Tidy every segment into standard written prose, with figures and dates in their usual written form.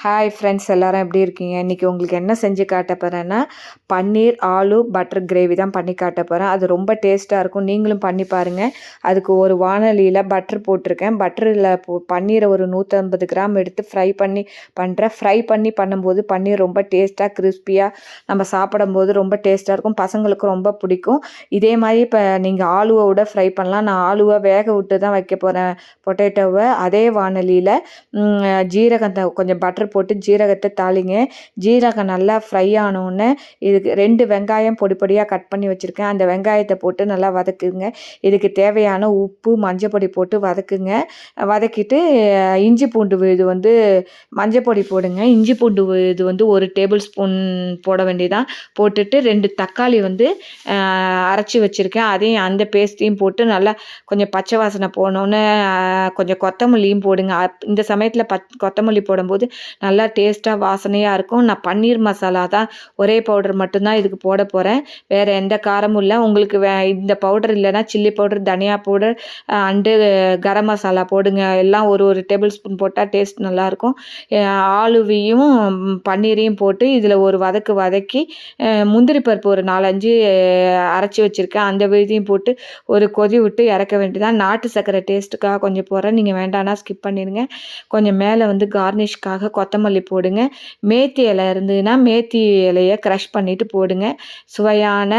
Hi friends, எல்லாரும் எப்படி இருக்கீங்க? இன்றைக்கி உங்களுக்கு என்ன செஞ்சு காட்ட போகிறேன்னா, பன்னீர் ஆலு பட்டர் கிரேவி தான் பண்ணி காட்ட போகிறேன். அது ரொம்ப டேஸ்ட்டாக இருக்கும். நீங்களும் பண்ணி பாருங்கள். அதுக்கு ஒரு வாணலியில் பட்டர் போட்டிருக்கேன். பட்டரில் பன்னீரை ஒரு 150 கிராம் எடுத்து ஃப்ரை பண்ணி பண்ணுறேன். ஃப்ரை பண்ணி பண்ணும்போது பன்னீர் ரொம்ப டேஸ்ட்டாக கிறிஸ்பியாக நம்ம சாப்பிடும்போது ரொம்ப டேஸ்ட்டாக இருக்கும். பசங்களுக்கு ரொம்ப பிடிக்கும். இதே மாதிரி இப்போ நீங்கள் ஆலுவோட ஃப்ரை பண்ணலாம். நான் ஆலுவை வேக விட்டு தான் வைக்க போகிறேன். பொட்டேட்டோவை அதே வாணலியில் ஜீரகத்தை கொஞ்சம் பட்டர் போட்டு ஜீரகத்தை தாளிங்க. ஜீரகம் நல்லா ஃப்ரை ஆனோடனே இதுக்கு 2 வெங்காயம் பொடி பொடியாக கட் பண்ணி வச்சுருக்கேன். அந்த வெங்காயத்தை போட்டு நல்லா வதக்குங்க. இதுக்கு தேவையான உப்பு மஞ்சள் பொடி போட்டு வதக்குங்க. வதக்கிட்டு இஞ்சி பூண்டு இது மஞ்சள் பொடி போடுங்க. இஞ்சி பூண்டு இது 1 டேபிள் ஸ்பூன் போட வேண்டியதான். போட்டுட்டு 2 தக்காளி அரைச்சி வச்சுருக்கேன். அதையும் அந்த பேஸ்ட்டையும் போட்டு நல்லா கொஞ்சம் பச்சை வாசனை போனோன்னே கொஞ்சம் கொத்தமல்லியும் போடுங்க. இந்த சமயத்தில் கொத்தமல்லி போடும்போது நல்லா டேஸ்ட்டாக வாசனையாக இருக்கும். நான் பன்னீர் மசாலா தான் ஒரே பவுடர் மட்டும்தான் இதுக்கு போட போகிறேன். வேறு எந்த காரமும் இல்லை. உங்களுக்கு இந்த பவுடர் இல்லைன்னா சில்லி பவுடர், தனியா பவுடர் அண்டு கரம் மசாலா போடுங்க. எல்லாம் ஒரு டேபிள் ஸ்பூன் போட்டால் டேஸ்ட் நல்லாயிருக்கும். ஆலுவையும் பன்னீரையும் போட்டு இதில் ஒரு வதக்கி முந்திரி பருப்பு ஒரு 4-5 அரைச்சி வச்சுருக்கேன். அந்த இதையும் போட்டு ஒரு கொதி விட்டு இறக்க வேண்டியதான். நாட்டு சர்க்கரை டேஸ்ட்டுக்காக கொஞ்சம் போடுறேன். நீங்கள் வேண்டாம்னா ஸ்கிப் பண்ணிடுங்க. கொஞ்சம் மேலே கார்னிஷ்காக கொத்தமல்லி போடுங்க. மேத்தி இலை இருந்ததுன்னா மேத்தி இலையை க்ரஷ் பண்ணிவிட்டு போடுங்க. சுவையான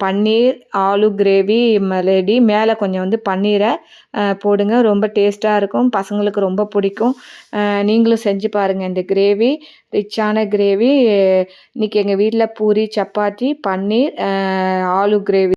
பன்னீர் ஆலு கிரேவி ரெடி. மேலே கொஞ்சம் பன்னீரை போடுங்க. ரொம்ப டேஸ்ட்டாக இருக்கும். பசங்களுக்கு ரொம்ப பிடிக்கும். நீங்களும் செஞ்சு பாருங்கள். இந்த கிரேவி ரிச்சான கிரேவி. இன்றைக்கி எங்கள் வீட்டில் பூரி, சப்பாத்தி, பன்னீர் ஆலு கிரேவி